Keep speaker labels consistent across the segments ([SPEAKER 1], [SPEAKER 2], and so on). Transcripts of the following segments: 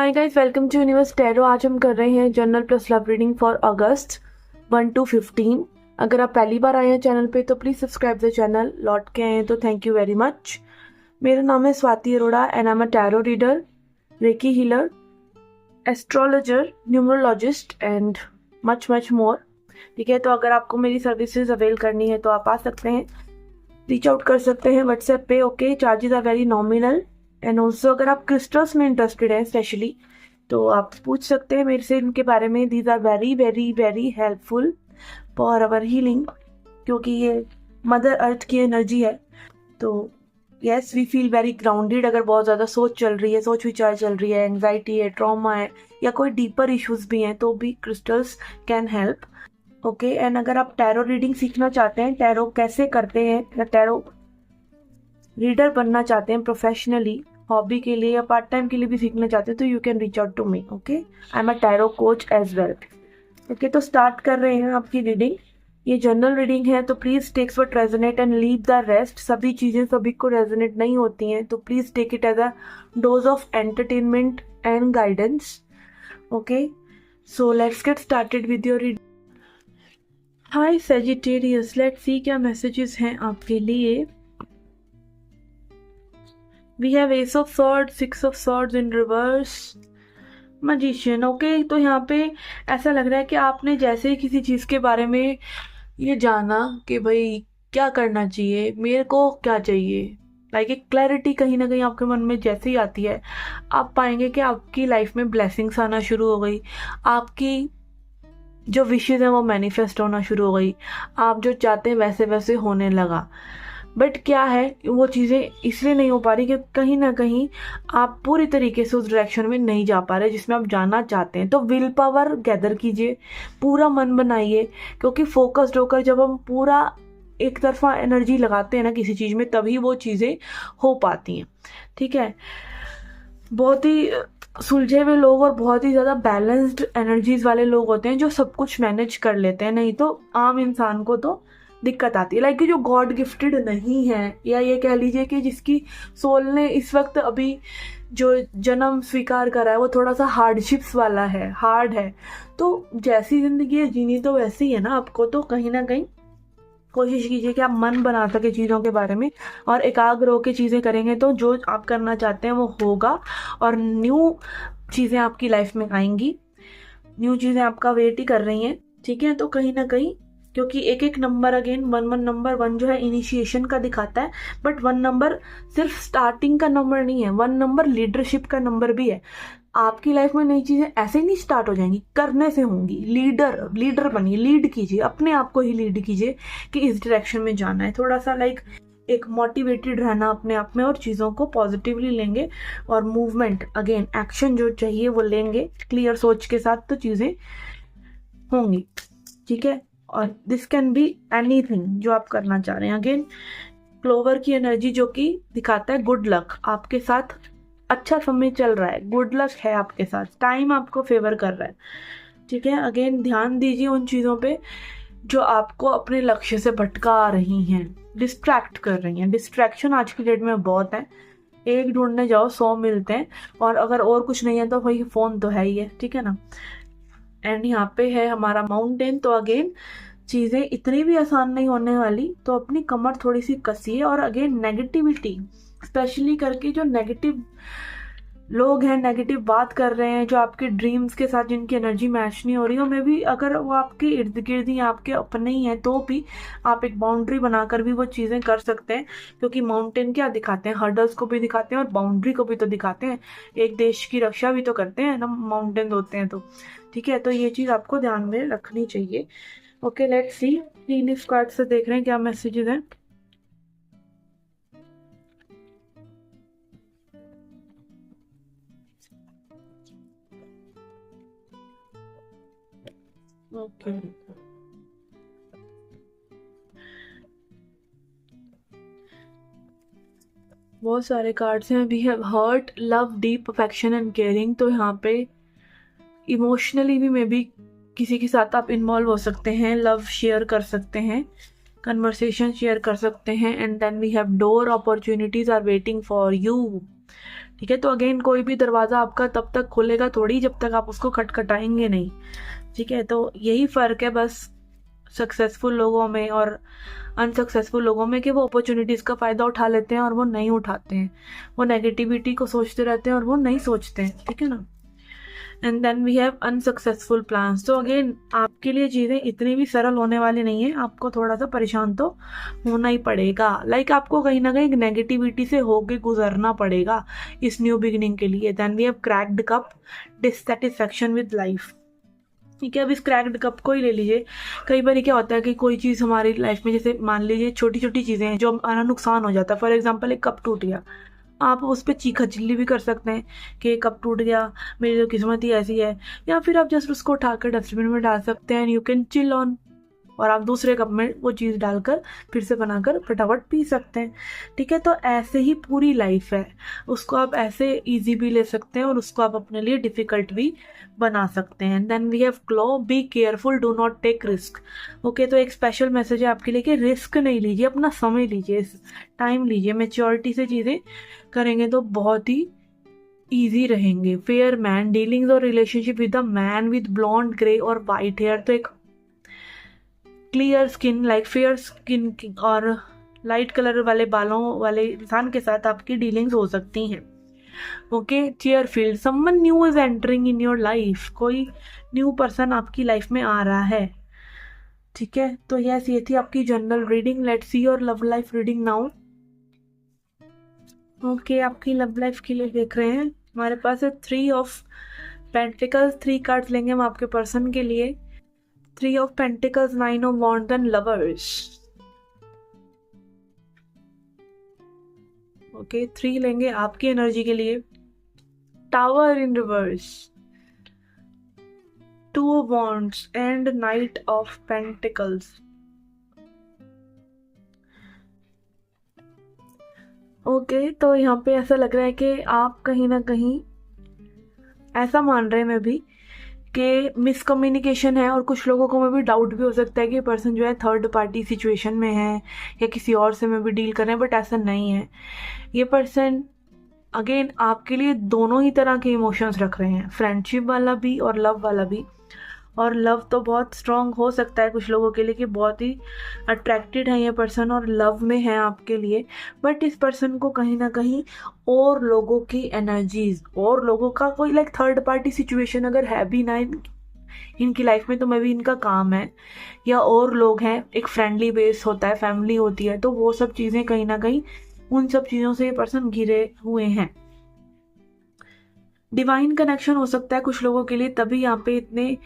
[SPEAKER 1] Hi guys, welcome to universe tarot. आज हम कर रहे हैं general plus love reading for August 1 to 15। अगर आप पहली बार आए हैं चैनल पे तो प्लीज़ सब्सक्राइब द चैनल। लौट के आए हैं तो थैंक यू वेरी मच। मेरा नाम है Swati Arora and I am a tarot reader, recce healer, astrologer, numerologist and much much more. ठीक है, तो अगर आपको मेरी सर्विसेज अवेल करनी है तो आप आ सकते हैं, रीच आउट कर सकते हैं व्हाट्सएप पे। Okay, charges are very nominal. And also अगर आप क्रिस्टल्स में इंटरेस्टेड हैं स्पेशली तो आप पूछ सकते हैं मेरे से इनके बारे में। These are very very very helpful for our healing, क्योंकि ये मदर अर्थ की एनर्जी है। तो yes, we feel very grounded. अगर बहुत ज़्यादा सोच चल रही है, सोच विचार चल रही है, एंग्जाइटी है, ट्रॉमा है या कोई डीपर इश्यूज भी हैं तो भी crystals can help. Okay, and अगर आप टैरो रीडिंग सीखना चाहते हैं, टैरो कैसे करते हैं या टैरो रीडर बनना चाहते हैं प्रोफेशनली, हॉबी के लिए या पार्ट टाइम के लिए भी सीखना चाहते हैं तो you can reach out to me. Okay, I am a tarot coach as well. Okay, तो स्टार्ट कर रहे हैं आपकी रीडिंग। ये जनरल रीडिंग है तो please takes what resonate and leave the rest. सभी चीजें सभी को रेजोनेट नहीं होती हैं, तो please take it as a dose of entertainment and guidance. Okay, so let's get started with your reading. Hi Sagittarius, let's see क्या messages हैं आपके लिए। We have Ace of Swords, Six of Swords in reverse, Magician। Okay, तो यहाँ पे ऐसा लग रहा है कि आपने जैसे ही किसी चीज़ के बारे में ये जाना कि भाई क्या करना चाहिए, मेरे को क्या चाहिए, लाइक एक क्लैरिटी कहीं ना कहीं आपके मन में जैसे ही आती है, आप पाएंगे कि आपकी लाइफ में ब्लेसिंग्स आना शुरू हो गई। आपकी जो विशेज़ हैं वो मैनिफेस्ट होना शुरू हो गई। आप जो चाहते हैं वैसे वैसे होने लगा। बट क्या है, वो चीज़ें इसलिए नहीं हो पा रही कि कहीं ना कहीं आप पूरी तरीके से उस डायरेक्शन में नहीं जा पा रहे जिसमें आप जाना चाहते हैं। तो विल पावर गैदर कीजिए, पूरा मन बनाइए, क्योंकि फोकस्ड होकर जब हम पूरा एक तरफा एनर्जी लगाते हैं ना किसी चीज़ में, तभी वो चीज़ें हो पाती हैं। ठीक है, बहुत ही सुलझे हुए लोग और बहुत ही ज़्यादा बैलेंस्ड एनर्जीज वाले लोग होते हैं जो सब कुछ मैनेज कर लेते हैं, नहीं तो आम इंसान को तो दिक्कत आती है। लाइक जो गॉड गिफ्टेड नहीं है, या ये कह लीजिए कि जिसकी सोल ने इस वक्त अभी जो जन्म स्वीकार करा है वो थोड़ा सा हार्डशिप्स वाला है, हार्ड है, तो जैसी ज़िंदगी है जीनी तो वैसी ही है ना आपको। तो कहीं ना कहीं कोशिश कीजिए कि आप मन बना सके चीज़ों के बारे में और एकाग्र होकर चीज़ें करेंगे तो जो आप करना चाहते हैं वो होगा और न्यू चीज़ें आपकी लाइफ में आएंगी, न्यू चीज़ें आपका वेट ही कर रही हैं। ठीक है, तो कहीं ना कहीं क्योंकि एक एक नंबर, अगेन वन नंबर 1 जो है इनिशिएशन का दिखाता है, बट 1 नंबर सिर्फ स्टार्टिंग का नंबर नहीं है, 1 नंबर लीडरशिप का नंबर भी है। आपकी लाइफ में नई चीज़ें ऐसे ही नहीं स्टार्ट हो जाएंगी, करने से होंगी। लीडर बनिए, लीड कीजिए, अपने आप को ही लीड कीजिए कि इस डायरेक्शन में जाना है। थोड़ा सा लाइक एक मोटिवेटेड रहना अपने आप में और चीज़ों को पॉजिटिवली लेंगे और मूवमेंट, अगेन एक्शन जो चाहिए वो लेंगे क्लियर सोच के साथ, तो चीज़ें होंगी। ठीक है, और दिस कैन बी एनीथिंग जो आप करना चाह रहे हैं। अगेन क्लोवर की एनर्जी जो कि दिखाता है गुड लक, आपके साथ अच्छा समय चल रहा है, गुड लक है आपके साथ, टाइम आपको फेवर कर रहा है। ठीक है, अगेन ध्यान दीजिए उन चीज़ों पे जो आपको अपने लक्ष्य से भटका रही हैं, डिस्ट्रैक्ट कर रही हैं। डिस्ट्रैक्शन आज की डेट में बहुत है, एक ढूंढने जाओ 100 मिलते हैं, और अगर और कुछ नहीं है तो वही फ़ोन तो है ही है। ठीक है ना, एंड यहाँ पे है हमारा माउंटेन। तो अगेन चीज़ें इतनी भी आसान नहीं होने वाली, तो अपनी कमर थोड़ी सी कसिए। और अगेन नेगेटिविटी स्पेशली करके, जो नेगेटिव लोग हैं, नेगेटिव बात कर रहे हैं, जो आपके ड्रीम्स के साथ जिनकी एनर्जी मैच नहीं हो रही हो, मे भी अगर वो आपके इर्द गिर्द ही आपके अपने ही हैं तो भी आप एक बाउंड्री बनाकर भी वो चीज़ें कर सकते हैं। क्योंकि माउंटेन क्या दिखाते हैं, हर्डल्स को भी दिखाते हैं और बाउंड्री को भी तो दिखाते हैं। एक देश की रक्षा भी तो करते हैं ना माउंटेन होते हैं तो। ठीक है, तो ये चीज़ आपको ध्यान में रखनी चाहिए। Okay, let's see 3 leaf card से देख रहे हैं क्या मैसेजेस हैं। ओके, बहुत सारे कार्ड्स हैं। We have heart, love, deep affection and caring. तो यहाँ पे इमोशनली भी मे बी किसी के साथ आप इन्वॉल्व हो सकते हैं, लव शेयर कर सकते हैं। कन्वर्सेशन शेयर कर सकते हैं। And then we have door opportunities are waiting for you. ठीक है, तो अगेन कोई भी दरवाज़ा आपका तब तक खुलेगा थोड़ी जब तक आप उसको खटखटाएंगे नहीं। ठीक है, तो यही फ़र्क है बस सक्सेसफुल लोगों में और अनसक्सेसफुल लोगों में कि वो अपॉर्चुनिटीज़ का फ़ायदा उठा लेते हैं और वो नहीं उठाते हैं। वो नेगेटिविटी को सोचते रहते हैं और वो नहीं सोचते हैं। ठीक है ना। And then we have unsuccessful plans. तो अगेन आपके लिए चीज़ें इतनी भी सरल होने वाली नहीं है, आपको थोड़ा सा परेशान तो होना ही पड़ेगा। आपको कहीं ना कहीं नेगेटिविटी से होके गुजरना पड़ेगा इस न्यू बिगिनिंग के लिए। Then we have cracked cup, dissatisfaction with life. ठीक है, अब इस क्रैक्ड कप को ही ले लीजिए। कई बार क्या होता है कि कोई चीज़ हमारी लाइफ में, जैसे मान लीजिए छोटी छोटी चीज़ें हैं जो हमारा नुकसान हो जाता है। फॉर एग्जांपल एक कप टूट गया, आप उस पर चीखा चिल्ली भी कर सकते हैं कि कप टूट गया, मेरी तो किस्मत ही ऐसी है। या फिर आप जस्ट उसको उठाकर डस्टबिन में डाल सकते हैं। यू कैन चिल ऑन, और आप दूसरे कप में वो चीज़ डालकर फिर से बनाकर फटाफट पी सकते हैं। ठीक है, तो ऐसे ही पूरी लाइफ है, उसको आप ऐसे इजी भी ले सकते हैं और उसको आप अपने लिए डिफ़िकल्ट भी बना सकते हैं। Then we have claw, be careful, do not take risk. Okay, तो एक स्पेशल मैसेज है आपके लिए कि रिस्क नहीं लीजिए, अपना समय लीजिए, टाइम लीजिए, मैच्योरिटी से चीज़ें करेंगे तो बहुत ही ईजी रहेंगे। फेयर मैन, डीलिंग्स और relationship with a man with blonde, grey और वाइट हेयर। तो एक क्लियर स्किन, फेयर स्किन और लाइट कलर वाले बालों वाले इंसान के साथ आपकी डीलिंग्स हो सकती हैं। ओके, चेयरफील्ड, someone new is entering in your life. कोई न्यू पर्सन आपकी लाइफ में आ रहा है। ठीक है, तो यस, ये थी आपकी general reading. Let's see your love life reading now. Okay, आपकी लव लाइफ के लिए देख रहे हैं, हमारे पास है 3 ऑफ पेंटिकल्स। 3 कार्ड्स लेंगे हम आपके पर्सन के लिए। 3 of pentacles, 9 of wands and lovers. Okay, 3 लेंगे आपकी एनर्जी के लिए। Tower in reverse, 2 of wands and night of pentacles. Okay, तो यहाँ पे ऐसा लग रहा है कि आप कहीं ना कहीं ऐसा मान रहे हैं मैं भी कि मिसकम्युनिकेशन है, और कुछ लोगों को में भी डाउट भी हो सकता है कि पर्सन जो है थर्ड पार्टी सिचुएशन में है या किसी और से में भी डील कर रहे हैं, बट ऐसा नहीं है। ये पर्सन अगेन आपके लिए दोनों ही तरह के इमोशंस रख रहे हैं, फ्रेंडशिप वाला भी और लव वाला भी। और लव तो बहुत स्ट्रॉन्ग हो सकता है कुछ लोगों के लिए कि बहुत ही अट्रैक्टेड है ये पर्सन और लव में है आपके लिए। बट इस पर्सन को कहीं ना कहीं और लोगों की एनर्जीज और लोगों का कोई थर्ड पार्टी सिचुएशन अगर है भी ना इनकी लाइफ में, तो मे भी इनका काम है या और लोग हैं, एक फ्रेंडली बेस होता है, फैमिली होती है, तो वो सब चीज़ें कहीं ना कहीं उन सब चीज़ों से ये पर्सन घिरे हुए हैं। डिवाइन कनेक्शन हो सकता है कुछ लोगों के लिए, तभी यहाँ पे इतने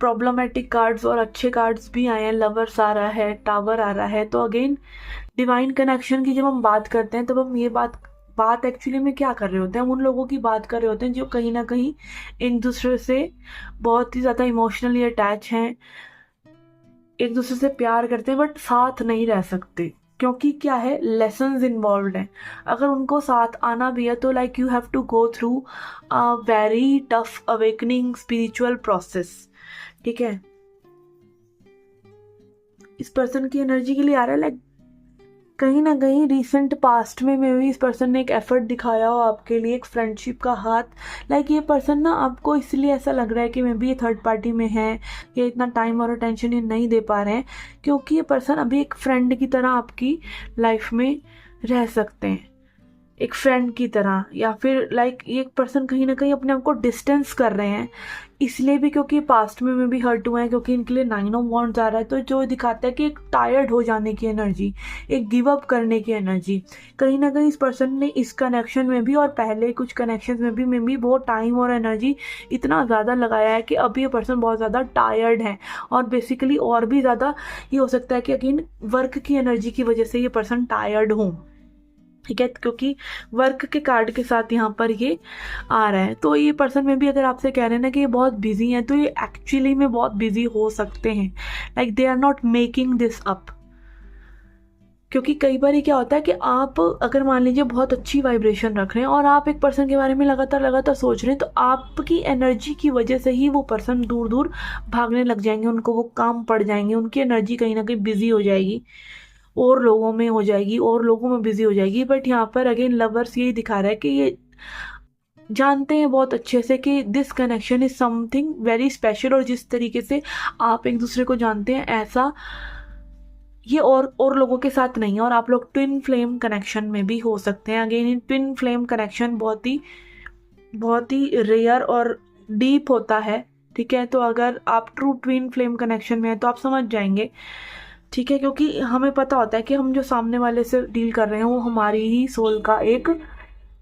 [SPEAKER 1] प्रॉब्लमेटिक कार्ड्स और अच्छे कार्ड्स भी आए हैं। लवर्स आ रहा है, टावर आ रहा है। तो अगेन डिवाइन कनेक्शन की जब हम बात करते हैं तब हम ये बात एक्चुअली में क्या कर रहे होते हैं, हम उन लोगों की बात कर रहे होते हैं जो कहीं ना कहीं एक दूसरे से बहुत ही ज़्यादा इमोशनली अटैच हैं, एक दूसरे से प्यार करते हैं, बट साथ नहीं रह सकते क्योंकि क्या है, लेसन्स इन्वॉल्व हैं। अगर उनको साथ आना भी है तो you have to go through a very tough awakening spiritual process. ठीक है, इस पर्सन की एनर्जी के लिए आ रहा है कहीं ना कहीं रिसेंट पास्ट में भी इस पर्सन ने एक एफर्ट दिखाया हो आपके लिए, एक फ्रेंडशिप का हाथ। ये पर्सन ना आपको इसलिए ऐसा लग रहा है कि मे बी ये थर्ड पार्टी में है, ये इतना टाइम और अटेंशन ये नहीं दे पा रहे हैं, क्योंकि ये पर्सन अभी एक फ्रेंड की तरह आपकी लाइफ में रह सकते हैं, एक फ्रेंड की तरह। या फिर ये पर्सन कहीं ना कहीं अपने आप को डिस्टेंस कर रहे हैं, इसलिए भी क्योंकि पास्ट में भी हर्ट हुए हैं, क्योंकि इनके लिए 9 ऑफ वॉन्ड्स आ रहा है। तो जो दिखाता है कि एक टायर्ड हो जाने की एनर्जी, एक गिव अप करने की एनर्जी कहीं ना कहीं इस पर्सन ने इस कनेक्शन में भी और पहले कुछ कनेक्शन में भी बहुत टाइम और एनर्जी इतना ज़्यादा लगाया है कि अभी ये पर्सन बहुत ज़्यादा टायर्ड है। और बेसिकली और भी ज़्यादा ये हो सकता है कि अगेन वर्क की एनर्जी की वजह से ये पर्सन टायर्ड हो। ठीक है, क्योंकि वर्क के कार्ड के साथ यहाँ पर ये आ रहा है। तो ये पर्सन में भी अगर आपसे कह रहे हैं ना कि ये बहुत बिजी हैं, तो ये एक्चुअली में बहुत बिजी हो सकते हैं। They are not making this up. क्योंकि कई बार क्या होता है कि आप अगर मान लीजिए बहुत अच्छी वाइब्रेशन रख रहे हैं और आप एक पर्सन के बारे में लगातार लगातार सोच रहे हैं, तो आपकी एनर्जी की वजह से ही वो पर्सन दूर दूर भागने लग जाएंगे, उनको वो काम पड़ जाएंगे, उनकी एनर्जी कहीं ना कहीं बिजी हो जाएगी, और लोगों में हो जाएगी, और लोगों में बिजी हो जाएगी। बट यहाँ पर अगेन लवर्स यही दिखा रहा है कि ये जानते हैं बहुत अच्छे से कि this connection is something very special, और जिस तरीके से आप एक दूसरे को जानते हैं ऐसा ये और लोगों के साथ नहीं है। और आप लोग ट्विन फ्लेम कनेक्शन में भी हो सकते हैं। Again in twin flame connection बहुत ही रेयर और डीप होता है, ठीक है। तो अगर आप ट्रू ट्विन फ्लेम कनेक्शन में है तो आप समझ जाएंगे, ठीक है, क्योंकि हमें पता होता है कि हम जो सामने वाले से डील कर रहे हैं वो हमारी ही सोल का एक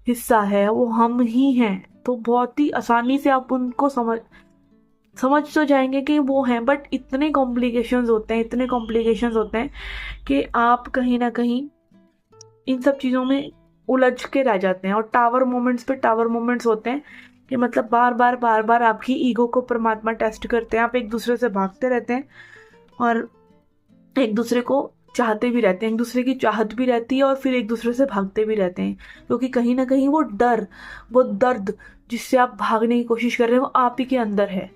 [SPEAKER 1] हिस्सा है, वो हम ही हैं। तो बहुत ही आसानी से आप उनको समझ तो जाएंगे कि वो हैं। बट इतने कॉम्प्लिकेशंस होते हैं कि आप कहीं ना कहीं इन सब चीज़ों में उलझ के रह जाते हैं। और टावर मोमेंट्स होते हैं कि मतलब बार बार आपकी ईगो को परमात्मा टेस्ट करते हैं। आप एक दूसरे से भागते रहते हैं और एक दूसरे को चाहते भी रहते हैं, एक दूसरे की चाहत भी रहती है, और फिर एक दूसरे से भागते भी रहते हैं, क्योंकि कहीं ना कहीं वो दर्द जिससे आप भागने की कोशिश कर रहे हैं वो आप ही के अंदर है।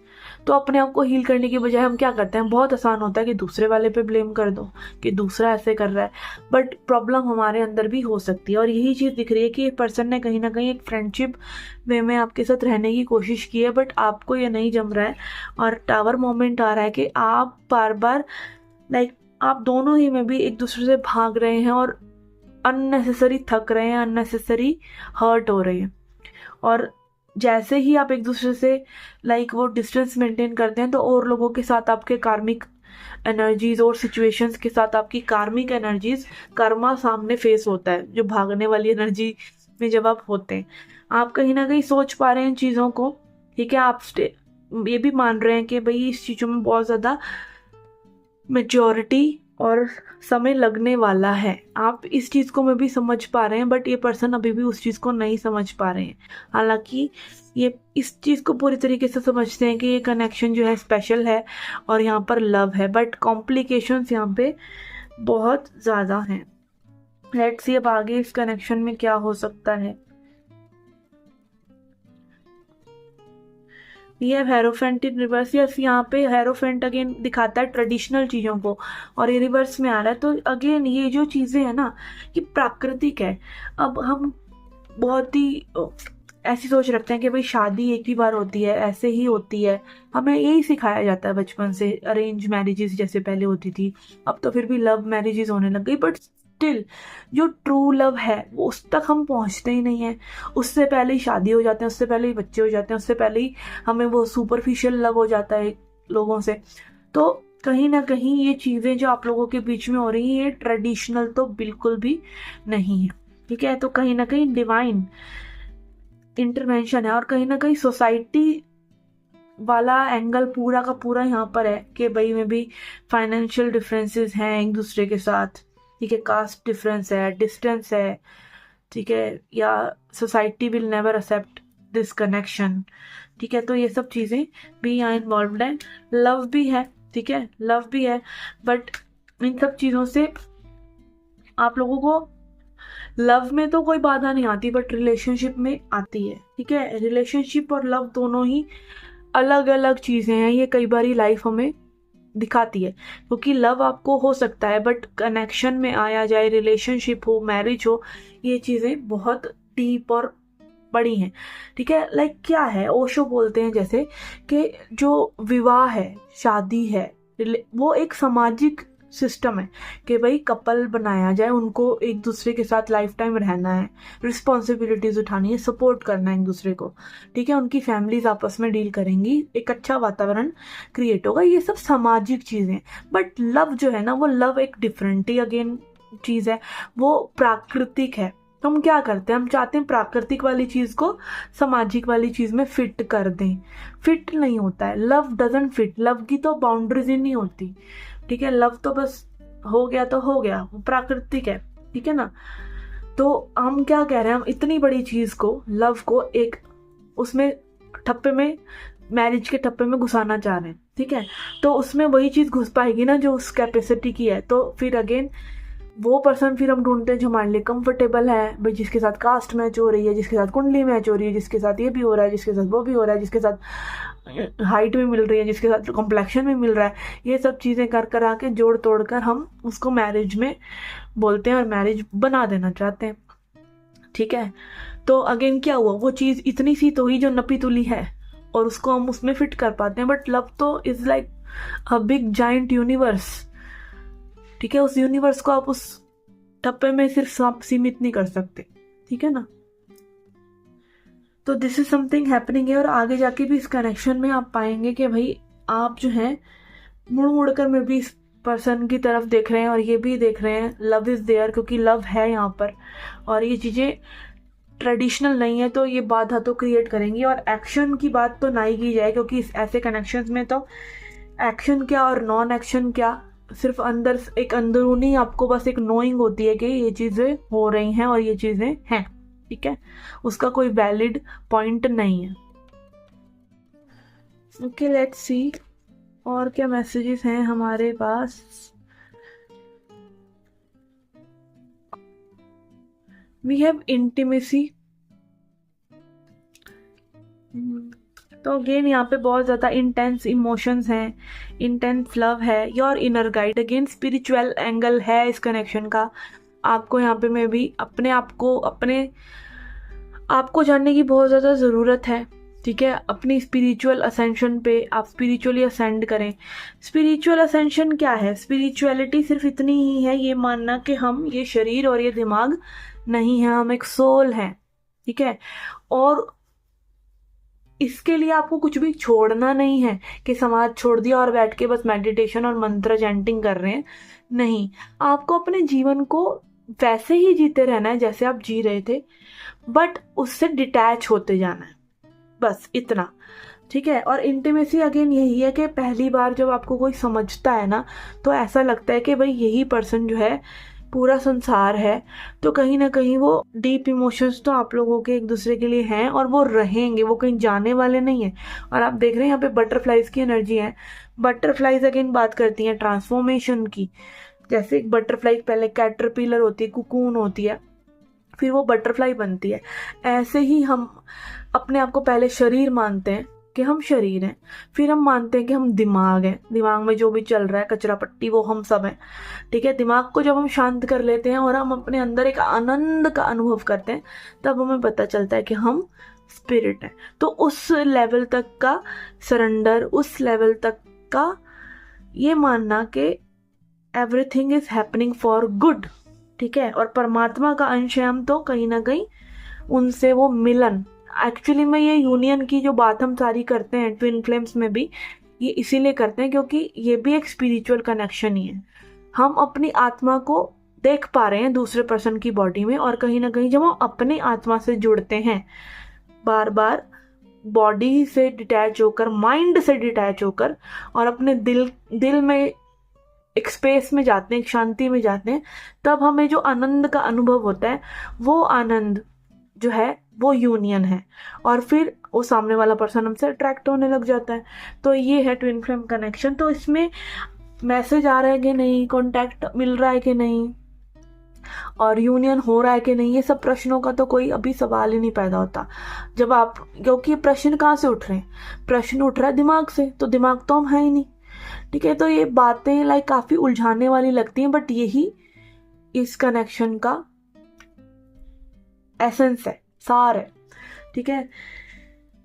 [SPEAKER 1] तो अपने आप को हील करने की बजाय हम क्या करते हैं, बहुत आसान होता है कि दूसरे वाले पे ब्लेम कर दो कि दूसरा ऐसे कर रहा है, बट प्रॉब्लम हमारे अंदर भी हो सकती है। और यही चीज़ दिख रही है कि पर्सन ने कहीं ना कहीं एक फ्रेंडशिप वे में आपके साथ रहने की कोशिश की है, बट आपको ये नहीं जम रहा है। और टावर मोमेंट आ रहा है कि आप बार बार आप दोनों ही में भी एक दूसरे से भाग रहे हैं और अननेसेसरी थक रहे हैं, अननेसेसरी हर्ट हो रहे हैं। और जैसे ही आप एक दूसरे से वो डिस्टेंस मेंटेन करते हैं, तो और लोगों के साथ आपके कार्मिक एनर्जीज और सिचुएशंस के साथ आपकी कार्मिक एनर्जीज कर्मा सामने फेस होता है। जो भागने वाली एनर्जी में जब आप होते हैं, आप कहीं ना कहीं सोच पा रहे हैं चीज़ों को, ठीक है। आप ये भी मान रहे हैं कि भाई इस चीज़ों में बहुत ज़्यादा मेच्योरिटी और समय लगने वाला है। आप इस चीज़ को मैं भी समझ पा रहे हैं, बट ये पर्सन अभी भी उस चीज़ को नहीं समझ पा रहे हैं। हालांकि ये इस चीज़ को पूरी तरीके से समझते हैं कि ये कनेक्शन जो है स्पेशल है और यहाँ पर लव है, बट कॉम्प्लिकेशंस यहाँ पे बहुत ज़्यादा हैं। लेट्स सी अब आगे इस कनेक्शन में क्या हो सकता है। ये हेरोफेंट इन रिवर्स। यस, यहाँ पे हेरोफेंट अगेन दिखाता है ट्रेडिशनल चीज़ों को, और ये रिवर्स में आ रहा है। तो अगेन ये जो चीज़ें हैं ना, ये प्राकृतिक है। अब हम बहुत ही ऐसी सोच रखते हैं कि भाई शादी एक ही बार होती है, ऐसे ही होती है, हमें यही सिखाया जाता है बचपन से। अरेंज मैरिजेस जैसे पहले होती थी, अब तो फिर भी लव मैरिजेस होने लग गई, बट स्टिल जो ट्रू लव है वो उस तक हम पहुंचते ही नहीं है। उससे पहले ही शादी हो जाते हैं, उससे पहले ही बच्चे हो जाते हैं, उससे पहले ही हमें वो सुपरफिशियल लव हो जाता है लोगों से। तो कहीं ना कहीं ये चीज़ें जो आप लोगों के बीच में हो रही हैं, ये ट्रेडिशनल तो बिल्कुल भी नहीं है, ठीक है। तो कहीं ना कहीं डिवाइन इंटरवेंशन है, और कहीं ना कहीं सोसाइटी वाला एंगल पूरा का पूरा यहाँ पर है कि भाई में भी फाइनेंशियल डिफरेंसेस हैं एक दूसरे के साथ, ठीक है, कास्ट डिफरेंस है, डिस्टेंस है, ठीक है, या society will never accept this connection, ठीक है। तो ये सब चीज़ें भी यहाँ इन्वॉल्व हैं। लव भी है, ठीक है, लव भी है, बट इन सब चीज़ों से आप लोगों को लव में तो कोई बाधा नहीं आती, बट रिलेशनशिप में आती है, ठीक है। रिलेशनशिप और लव दोनों ही अलग अलग चीज़ें हैं। ये कई बार लाइफ हमें दिखाती है, क्योंकि लव आपको हो सकता है, बट कनेक्शन में आया जाए, रिलेशनशिप हो, मैरिज हो, ये चीज़ें बहुत डीप और बड़ी हैं, ठीक है। क्या है, ओशो बोलते हैं जैसे कि जो विवाह है, शादी है, वो एक सामाजिक सिस्टम है कि भाई कपल बनाया जाए, उनको एक दूसरे के साथ लाइफ टाइम रहना है, रिस्पॉन्सिबिलिटीज उठानी है, सपोर्ट करना है एक दूसरे को, ठीक है। उनकी फैमिलीज आपस में डील करेंगी, एक अच्छा वातावरण क्रिएट होगा, ये सब सामाजिक चीज़ें। बट लव जो है ना, वो लव एक डिफरेंट ही अगेन चीज़ है, वो प्राकृतिक है। तो हम क्या करते हैं, हम चाहते हैं प्राकृतिक वाली चीज़ को सामाजिक वाली चीज़ में फिट कर दें। फिट नहीं होता है, लव डजंट फिट। लव की तो बाउंड्रीज ही नहीं होती, ठीक है। लव तो बस हो गया तो हो गया, वो प्राकृतिक है, ठीक है ना। तो हम क्या कह रहे हैं, हम इतनी बड़ी चीज़ को, लव को, एक उसमें ठप्पे में, मैरिज के ठप्पे में घुसाना चाह रहे हैं, ठीक है। तो उसमें वही चीज़ घुस पाएगी ना जो उस कैपेसिटी की है। तो फिर अगेन वो पर्सन फिर हम ढूंढते हैं जो हमारे लिए कंफर्टेबल है भाई, जिसके साथ कास्ट मैच हो रही है, जिसके साथ कुंडली मैच हो रही है, जिसके साथ ये भी हो रहा है, जिसके साथ वो भी हो रहा है, जिसके साथ हाइट भी मिल रही है, जिसके साथ कॉम्प्लेक्शन भी मिल रहा है। ये सब चीज़ें कर कर आके जोड़ तोड़ कर हम उसको मैरिज में बोलते हैं और मैरिज बना देना चाहते हैं। ठीक है, तो अगेन क्या हुआ, वो चीज़ इतनी सी तो ही जो नपी तुली है और उसको हम उसमें फिट कर पाते हैं। बट लव तो is like a big giant universe. ठीक है, उस यूनिवर्स को आप उस टप्पे में सिर्फ सीमित नहीं कर सकते। ठीक है ना, तो दिस इज समथिंग हैपनिंग है। और आगे जाके भी इस कनेक्शन में आप पाएंगे कि भाई आप जो है मुड़ मुड़ कर में भी इस पर्सन की तरफ देख रहे हैं और ये भी देख रहे हैं लव इज देयर, क्योंकि लव है यहाँ पर। और ये चीज़ें ट्रेडिशनल नहीं है तो ये बाधा तो क्रिएट करेंगी। और एक्शन की बात तो ना ही की जाए, क्योंकि इस ऐसे कनेक्शंस में तो एक्शन क्या और नॉन एक्शन क्या, सिर्फ अंदर एक अंदरूनी आपको बस एक नोइंग होती है कि ये चीज़ें हो रही हैं और ये चीज़ें हैं। ठीक है, उसका कोई वैलिड पॉइंट नहीं है। ओके, लेट्स सी और क्या मैसेजेस हैं हमारे पास। We have intimacy. तो अगेन यहाँ पे बहुत ज़्यादा इंटेंस इमोशंस हैं, इंटेंस लव है, your inner guide. Again spiritual angle है इस कनेक्शन का। आपको यहाँ पे मैं भी अपने आप को जानने की बहुत ज़्यादा ज़रूरत है। ठीक है, अपनी स्पिरिचुअल असेंशन पे आप स्पिरिचुअली असेंड करें। स्पिरिचुअल असेंशन क्या है? स्पिरिचुअलिटी सिर्फ इतनी ही है ये मानना कि हम ये शरीर और ये दिमाग नहीं है, हम एक सोल हैं। ठीक है, और इसके लिए आपको कुछ भी छोड़ना नहीं है कि समाज छोड़ दिया और बैठ के बस मेडिटेशन और मंत्र चैंटिंग कर रहे हैं। नहीं, आपको अपने जीवन को वैसे ही जीते रहना है जैसे आप जी रहे थे, बट उससे डिटैच होते जाना है, बस इतना। ठीक है, और इंटीमेसी अगेन यही है कि पहली बार जब आपको कोई समझता है ना, तो ऐसा लगता है कि भाई यही पर्सन जो है पूरा संसार है। तो कहीं ना कहीं वो डीप इमोशंस तो आप लोगों के एक दूसरे के लिए हैं और वो रहेंगे, वो कहीं जाने वाले नहीं हैं। और आप देख रहे हैं यहाँ पे बटरफ्लाइज की एनर्जी है। बटरफ्लाइज अगेन बात करती हैं ट्रांसफॉर्मेशन की। जैसे एक बटरफ्लाई पहले कैटरपिलर होती है, कुकून होती है, फिर वो बटरफ्लाई बनती है। ऐसे ही हम अपने आप को पहले शरीर मानते हैं कि हम शरीर हैं, फिर हम मानते हैं कि हम दिमाग हैं, दिमाग में जो भी चल रहा है कचरा पट्टी वो हम सब हैं। ठीक है, दिमाग को जब हम शांत कर लेते हैं और हम अपने अंदर एक आनंद का अनुभव करते हैं, तब हमें पता चलता है कि हम स्पिरिट हैं। तो उस लेवल तक का सरेंडर, उस लेवल तक का ये मानना कि everything is happening for good. ठीक है, और परमात्मा का अंश है हम, तो कहीं ना कहीं उनसे वो मिलन, एक्चुअली में ये यूनियन की जो बात हम सारी करते हैं ट्विन फ्लेम्स में भी, ये इसीलिए करते हैं क्योंकि ये भी एक स्पिरिचुअल कनेक्शन ही है। हम अपनी आत्मा को देख पा रहे हैं दूसरे पर्सन की बॉडी में, और कहीं ना कहीं जब हम अपनी आत्मा से जुड़ते हैं, बार बार बॉडी से डिटैच होकर, माइंड से डिटैच होकर, और अपने दिल में एक स्पेस में जाते हैं, एक शांति में जाते हैं, तब हमें जो आनंद का अनुभव होता है, वो आनंद जो है वो यूनियन है। और फिर वो सामने वाला पर्सन हमसे अट्रैक्ट होने लग जाता है। तो ये है ट्विन फ्लेम कनेक्शन। तो इसमें मैसेज आ रहा है कि नहीं, कॉन्टैक्ट मिल रहा है कि नहीं, और यूनियन हो रहा है कि नहीं, ये सब प्रश्नों का तो कोई अभी सवाल ही नहीं पैदा होता जब आप, क्योंकि प्रश्न कहाँ से उठ रहे हैं? प्रश्न उठ रहा है दिमाग से, तो दिमाग तो हम है ही नहीं। ठीक है, तो ये बातें लाइक काफ़ी उलझाने वाली लगती हैं, बट यही इस कनेक्शन का एसेंस है, सार है। ठीक है,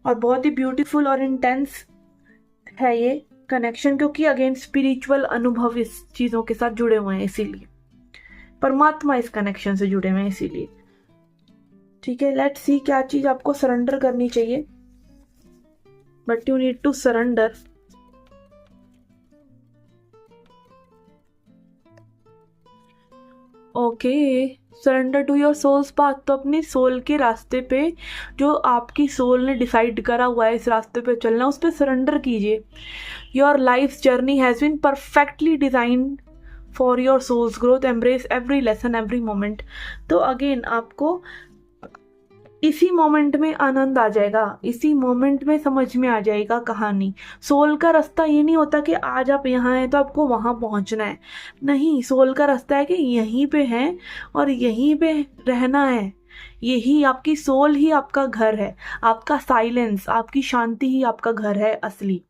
[SPEAKER 1] और बहुत ही ब्यूटीफुल और इंटेंस है ये कनेक्शन, क्योंकि अगेन स्पिरिचुअल अनुभव इस चीज़ों के साथ जुड़े हुए हैं, इसीलिए परमात्मा इस कनेक्शन से जुड़े हुए हैं, इसीलिए। ठीक है, लेट्स सी क्या चीज़ आपको सरेंडर करनी चाहिए, but you need to surrender. Okay, surrender to your soul's path. तो अपनी सोल के रास्ते पे, जो आपकी सोल ने डिसाइड करा हुआ है इस रास्ते पे चलना, उस पर सरेंडर कीजिए। Your life journey has been perfectly designed for your soul's growth, embrace every lesson every moment. तो अगेन आपको इसी मोमेंट में आनंद आ जाएगा, इसी मोमेंट में समझ में आ जाएगा कहानी। सोल का रास्ता ये नहीं होता कि आज आप यहाँ हैं तो आपको वहाँ पहुँचना है, नहीं, सोल का रास्ता है कि यहीं पे है और यहीं पे रहना है। यही आपकी सोल ही आपका घर है, आपका साइलेंस, आपकी शांति ही आपका घर है असली,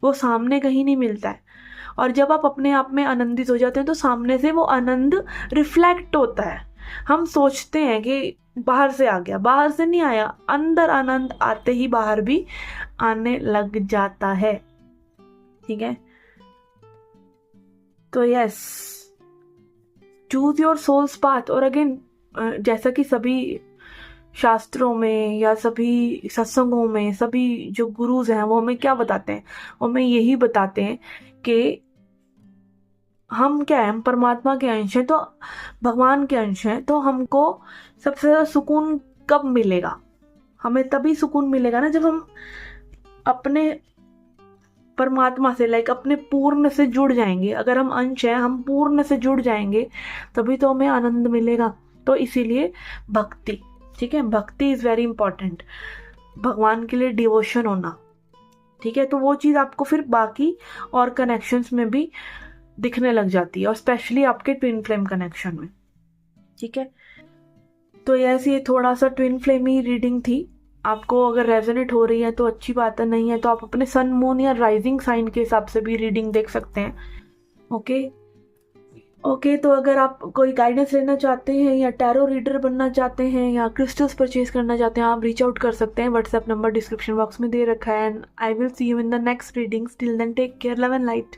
[SPEAKER 1] वो सामने कहीं नहीं मिलता है। और जब आप अपने आप में आनंदित हो जाते हैं तो सामने से वो आनंद रिफ्लेक्ट होता है। हम सोचते हैं कि बाहर से आ गया, बाहर से नहीं आया, अंदर आनंद आते ही बाहर भी आने लग जाता है। ठीक है, तो yes, choose your soul's path. और अगेन, जैसा कि सभी शास्त्रों में या सभी सत्संगों में सभी जो गुरुज हैं वो हमें क्या बताते हैं, वो हमें यही बताते हैं कि हम क्या है, हम परमात्मा के अंश हैं, तो भगवान के अंश हैं, तो हमको सबसे ज़्यादा सुकून कब मिलेगा? हमें तभी सुकून मिलेगा ना जब हम अपने परमात्मा से, लाइक अपने पूर्ण से जुड़ जाएंगे। अगर हम अंश हैं, हम पूर्ण से जुड़ जाएंगे तभी तो हमें आनंद मिलेगा। तो इसीलिए भक्ति, ठीक है, भक्ति इज़ वेरी इंपॉर्टेंट, भगवान के लिए डिवोशन होना। ठीक है, तो वो चीज़ आपको फिर बाकी और कनेक्शंस में भी दिखने लग जाती है, और स्पेशली आपके ट्विन फ्लेम कनेक्शन में। ठीक है, तो ये थोड़ा सा ट्विन फ्लेम ही रीडिंग थी। आपको अगर रेजोनेट हो रही है तो अच्छी बात है, नहीं है तो आप अपने सन, मून या राइजिंग साइन के हिसाब से भी रीडिंग देख सकते हैं। ओके, तो अगर आप कोई गाइडेंस लेना चाहते हैं या टैरो रीडर बनना चाहते हैं या क्रिस्टल्स परचेज करना चाहते हैं, आप रीच आउट कर सकते हैं। व्हाट्सएप नंबर डिस्क्रिप्शन बॉक्स में दे रखा है। And I will see you in the next readings. Till then take care, love and light.